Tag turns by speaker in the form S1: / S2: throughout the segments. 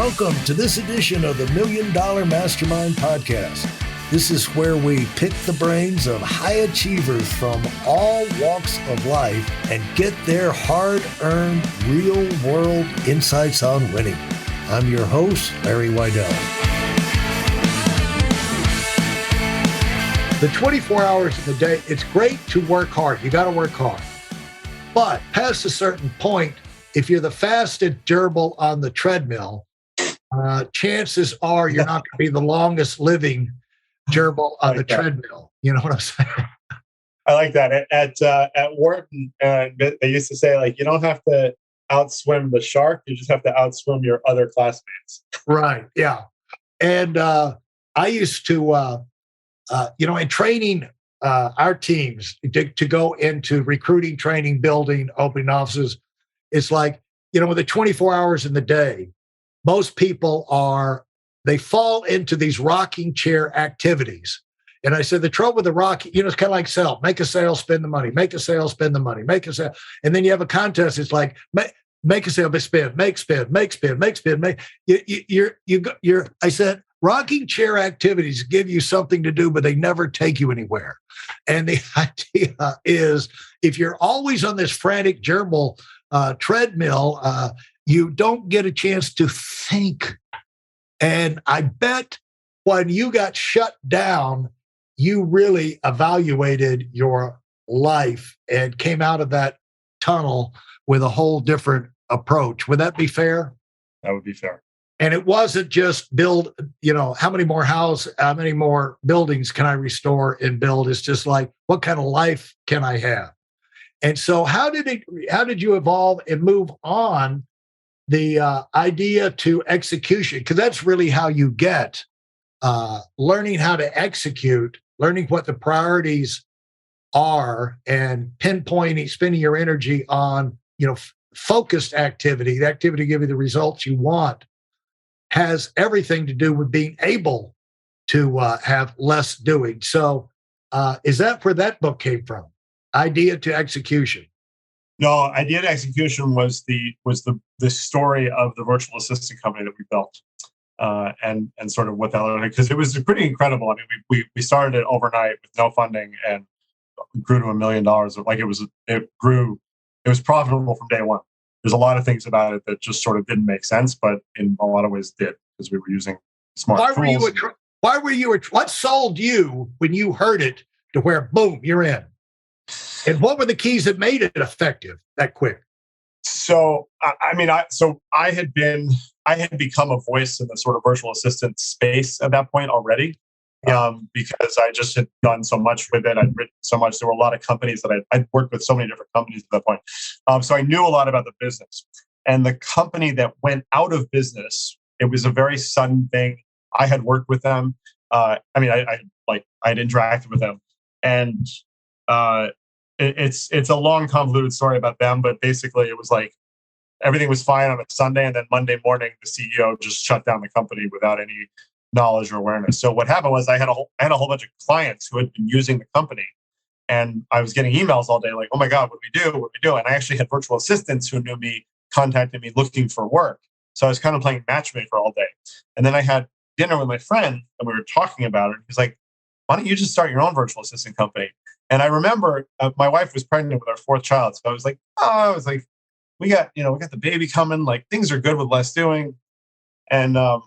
S1: Welcome to this edition of the Million Dollar Mastermind podcast. This is where we pick the brains of high achievers from all walks of life and get their hard-earned, real-world insights on winning. I'm your host, Larry Weidel. The 24 hours of the day, it's great to work hard. You got to work hard. But past a certain point, if you're the fastest gerbil on the treadmill, chances are you're not going to be the longest living gerbil on the treadmill. You know what I'm saying?
S2: I like that. At Wharton, they used to say, like, you don't have to outswim the shark. You just have to outswim your other classmates.
S1: Right. Yeah. And I used to, in training our teams to go into recruiting, training, building, opening offices, it's like, with the 24 hours in the day, most people they fall into these rocking chair activities. And I said, the trouble with the rocking, it's kind of like sell, make a sale, spend the money, make a sale, spend the money, make a sale. And then you have a contest. It's like, make a sale, but spend, make spend, make spend, make spend, make. I said, rocking chair activities give you something to do, but they never take you anywhere. And the idea is, if you're always on this frantic gerbil treadmill, you don't get a chance to think. And I bet when you got shut down, you really evaluated your life and came out of that tunnel with a whole different approach. Would that be fair?
S2: That would be fair.
S1: And it wasn't just build, how many more houses, how many more buildings can I restore and build? It's just like, what kind of life can I have? And so how did you evolve and move on the idea to execution? Because that's really how you get learning how to execute, learning what the priorities are, and pinpointing, spending your energy on, focused activity, the activity to give you the results you want, has everything to do with being able to have less doing. So is that where that book came from? Idea to execution.
S2: No, idea to execution was the story of the virtual assistant company that we built, and sort of what that looked like, because it was pretty incredible. I mean, we started it overnight with no funding and grew to $1 million. Like it grew. It was profitable from day one. There's a lot of things about it that just sort of didn't make sense, but in a lot of ways did, because we were using smart tools.
S1: What sold you when you heard it to where, boom, you're in? And what were the keys that made it effective that quick?
S2: So, I had become a voice in the sort of virtual assistant space at that point already, because I just had done so much with it. I'd written so much. There were a lot of companies that I'd worked with so many different companies at that point. So I knew a lot about the business. And the company that went out of business, it was a very sudden thing. I had worked with them. I'd interacted with them, and it's a long, convoluted story about them, but basically it was like everything was fine on a Sunday, and then Monday morning the CEO just shut down the company without any knowledge or awareness. So what happened was I had a whole bunch of clients who had been using the company, and I was getting emails all day like, "Oh my God, what do we do? What do we do?" And I actually had virtual assistants who knew me contacting me looking for work. So I was kind of playing matchmaker all day. And then I had dinner with my friend, and we were talking about it. He's like, "Why don't you just start your own virtual assistant company?" And I remember my wife was pregnant with our fourth child. So I was like, we got the baby coming, like things are good with less doing. And, I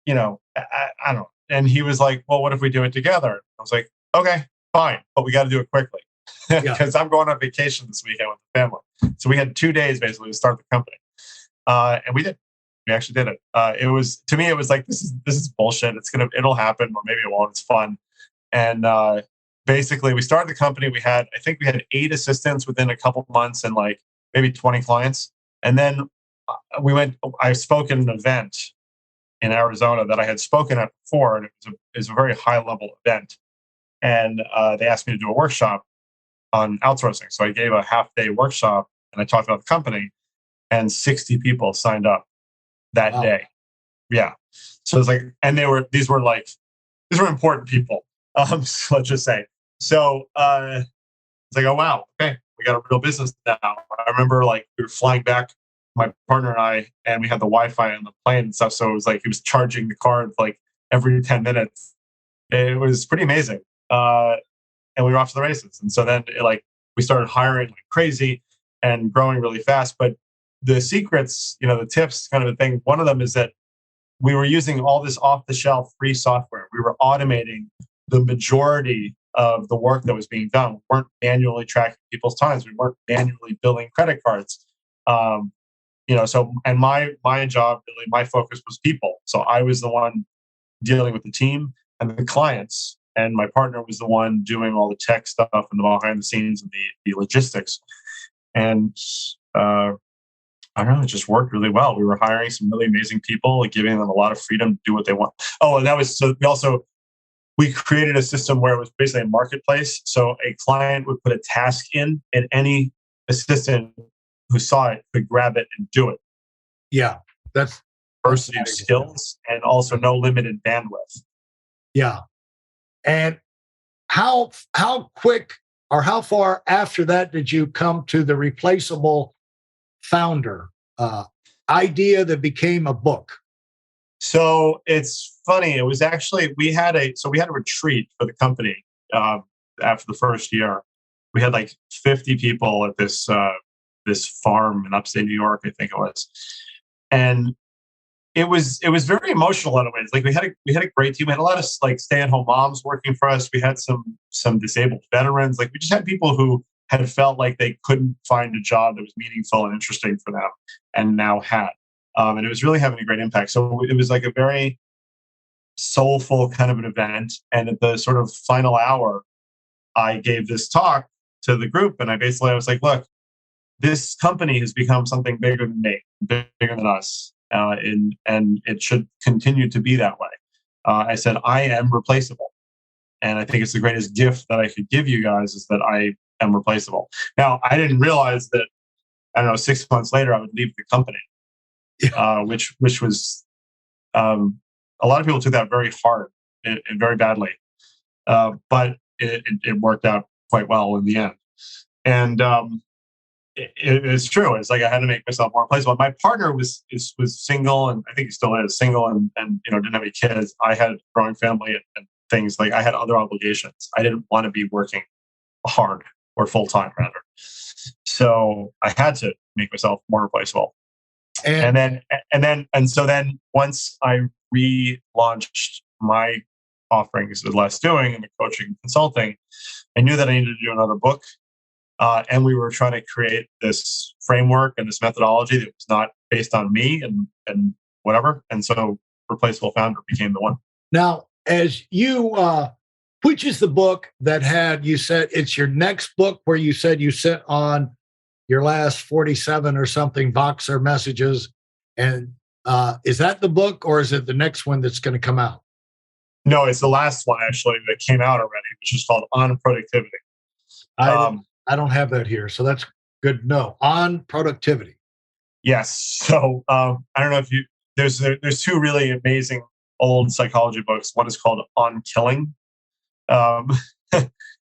S2: don't know. And he was like, well, what if we do it together? I was like, okay, fine, but we got to do it quickly because I'm going on vacation this weekend with the family. So we had 2 days basically to start the company. And we did. We actually did it. It was like, this is bullshit. It'll happen, or maybe it won't. It's fun. And, basically, we started the company. I think we had 8 assistants within a couple months and like maybe 20 clients. And then I spoke at an event in Arizona that I had spoken at before, and it was a very high level event. And they asked me to do a workshop on outsourcing. So I gave a half-day workshop, and I talked about the company, and 60 people signed up that day. Yeah. So it's like, and these were important people. So let's just say. So it's like, oh wow, okay, we got a real business now. I remember like we were flying back my partner and I, and we had the Wi-Fi on the plane and stuff. So it was like he was charging the card like every 10 minutes. It was pretty amazing. And we were off to the races. And so then we started hiring like crazy and growing really fast. But the secrets, the tips kind of a thing, one of them is that we were using all this off-the-shelf free software. We were automating the majority of the work that was being done. We weren't manually tracking people's times. We weren't manually billing credit cards. And my job, really, my focus was people. So I was the one dealing with the team and the clients, and my partner was the one doing all the tech stuff and the behind the scenes and the logistics. And I don't know, it just worked really well. We were hiring some really amazing people, like giving them a lot of freedom to do what they want. Oh, and that was so we created a system where it was basically a marketplace. So a client would put a task in, and any assistant who saw it could grab it and do it.
S1: Yeah, that's
S2: diversity of skills and also no limited bandwidth.
S1: Yeah. And how quick or how far after that did you come to the replaceable founder idea that became a book?
S2: So it's funny. It was actually we had a retreat for the company after the first year. We had like 50 people at this farm in upstate New York, I think it was, and it was very emotional in a way. Like we had a great team. We had a lot of like stay-at-home moms working for us. We had some disabled veterans. Like we just had people who had felt like they couldn't find a job that was meaningful and interesting for them, and now had. And it was really having a great impact. So it was like a very soulful kind of an event. And at the sort of final hour, I gave this talk to the group, and I was like, look, this company has become something bigger than me, bigger than us. And it should continue to be that way. I said, I am replaceable. And I think it's the greatest gift that I could give you guys is that I am replaceable. Now, I didn't realize that, 6 months later, I would leave the company, which was, a lot of people took that very hard and very badly. But it worked out quite well in the end. And it's true. It's like I had to make myself more replaceable. My partner was single, and I think he still is single, and didn't have any kids. I had a growing family and things. Like I had other obligations. I didn't want to be working hard or full time, rather. So I had to make myself more replaceable. And so then once I relaunched my offerings with Less Doing and the coaching and consulting, I knew that I needed to do another book. And we were trying to create this framework and this methodology that was not based on me and whatever. And so Replaceable Founder became the one.
S1: Now, as you, which is the book that you said it's your next book where you said you sent on your last 47 or something Voxer messages. And is that the book, or is it the next one that's going to come out?
S2: No, it's the last one actually that came out already, which is called On Productivity.
S1: I don't have that here, so that's good to know. On Productivity. Yes.
S2: So I don't know if there's two really amazing old psychology books. One is called On Killing, and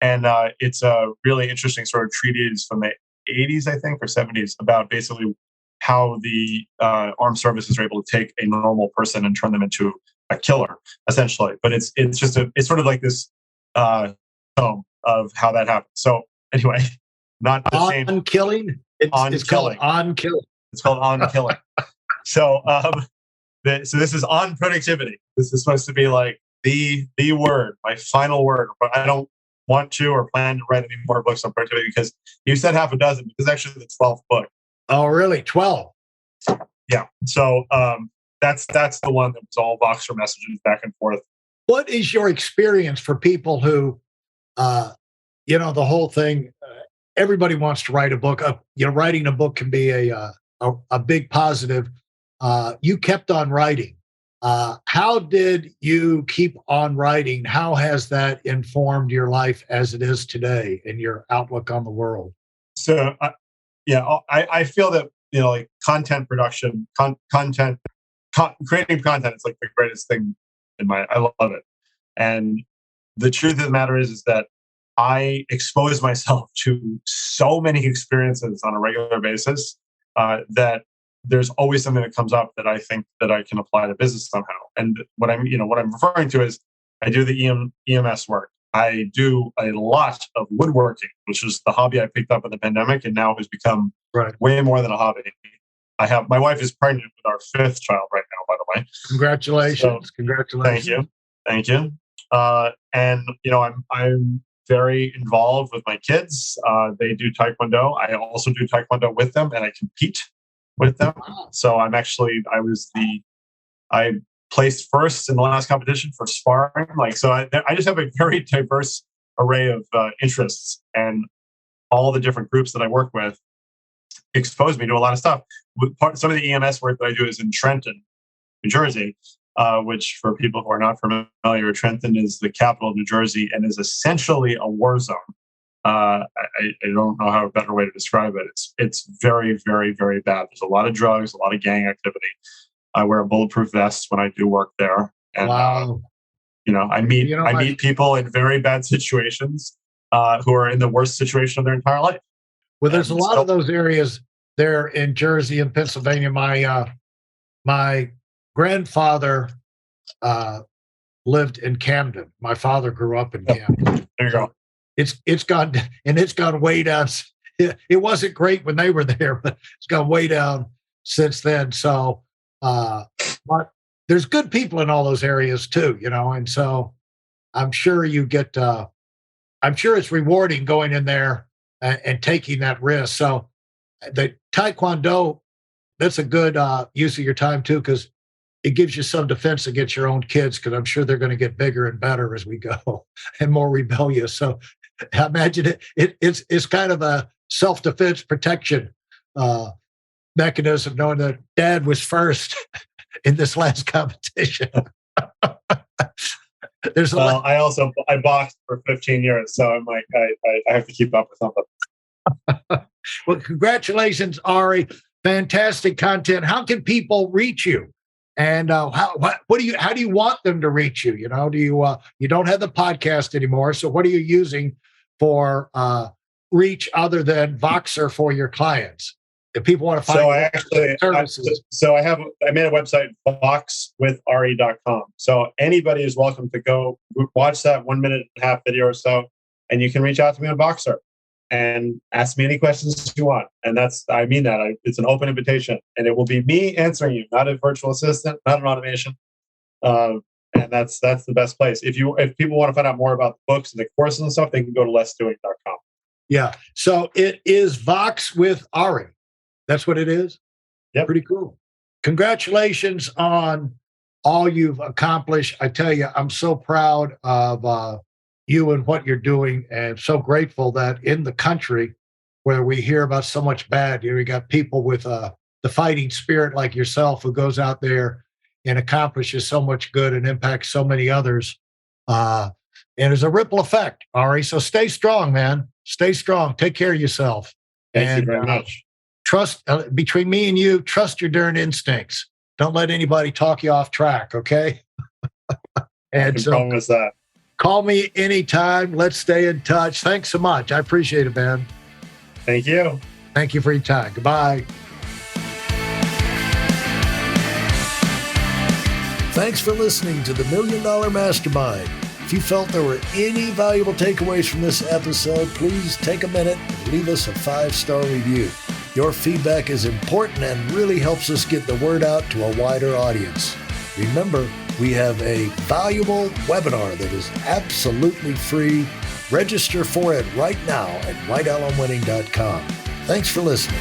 S2: it's a really interesting sort of treatise from the 80s, I think, or 70s about basically how the armed services are able to take a normal person and turn them into a killer, essentially. But it's sort of like this tome of how that happens. So anyway, not the same.
S1: On Killing? It's called On Killing.
S2: It's called On Killing. So so this is On Productivity. This is supposed to be like the word, my final word. But I don't want to or plan to write any more books on productivity because you said half a dozen. This is actually the 12th book.
S1: Oh, really? 12?
S2: Yeah. So that's the one that was all Voxer messages back and forth.
S1: What is your experience for people who, the whole thing, everybody wants to write a book. Writing a book can be a big positive. You kept on writing. How did you keep on writing? How has that informed your life as it is today and your outlook on the world?
S2: So, I feel that, like content production, creating content is like the greatest thing I love it. And the truth of the matter is that I expose myself to so many experiences on a regular basis that there's always something that comes up that I think that I can apply to business somehow. And what I'm referring to is I do the EMS work. I do a lot of woodworking, which is the hobby I picked up in the pandemic and now has become way more than a hobby. My wife is pregnant with our 5th child right now, by the way.
S1: Congratulations.
S2: So,
S1: Congratulations.
S2: Thank you. And I'm very involved with my kids. They do Taekwondo. I also do Taekwondo with them, and I compete with them. So I placed first in the last competition for sparring. I just have a very diverse array of interests, and all the different groups that I work with expose me to a lot of stuff. Some of the EMS work that I do is in Trenton, New Jersey, which for people who are not familiar, Trenton is the capital of New Jersey and is essentially a war zone. I don't know how a better way to describe it. It's very, very, very bad. There's a lot of drugs, a lot of gang activity. I wear a bulletproof vest when I do work there, and
S1: wow.
S2: I meet people in very bad situations who are in the worst situation of their entire life.
S1: Well, there's a lot of those areas there in Jersey and Pennsylvania. My grandfather lived in Camden. My father grew up in Camden.
S2: There you go.
S1: It's gone way down. It wasn't great when they were there, but it's gone way down since then. So, but there's good people in all those areas too, and so I'm sure you get. I'm sure it's rewarding going in there and taking that risk. So, the Taekwondo, that's a good use of your time too, because it gives you some defense against your own kids, because I'm sure they're going to get bigger and better as we go and more rebellious. So I imagine it's kind of a self-defense protection mechanism, knowing that Dad was first in this last competition.
S2: I boxed for 15 years, so I'm like, I have to keep up with something.
S1: Well, congratulations, Ari. Fantastic content. How can people reach you? And how do you want them to reach you? Do you don't have the podcast anymore? So what are you using for reach other than Voxer for your clients? If people want to find services.
S2: I made a website, voxwithari.com. So anybody is welcome to go watch that 1.5 minute video or so, and you can reach out to me on Voxer and ask me any questions you want. And I mean that. It's an open invitation, and it will be me answering you, not a virtual assistant, not an automation. And that's the best place. If people want to find out more about the books and the courses and stuff, they can go to letsdoing.com.
S1: Yeah. So it is Vox with Ari. That's what it is?
S2: Yeah.
S1: Pretty cool. Congratulations on all you've accomplished. I tell you, I'm so proud of you and what you're doing, and so grateful that in the country where we hear about so much bad, you got people with the fighting spirit like yourself who goes out there and accomplishes so much good and impacts so many others. And there's a ripple effect, Ari. So stay strong, man. Stay strong. Take care of yourself.
S2: Thank you very much.
S1: Trust, between me and you, trust your darn instincts. Don't let anybody talk you off track, okay?
S2: And I can promise that.
S1: Call me anytime. Let's stay in touch. Thanks so much. I appreciate it, man.
S2: Thank you.
S1: Thank you for your time. Goodbye. Thanks for listening to the Million Dollar Mastermind. If you felt there were any valuable takeaways from this episode, please take a minute and leave us a 5-star review. Your feedback is important and really helps us get the word out to a wider audience. Remember, we have a valuable webinar that is absolutely free. Register for it right now at weidelonwinning.com. Thanks for listening.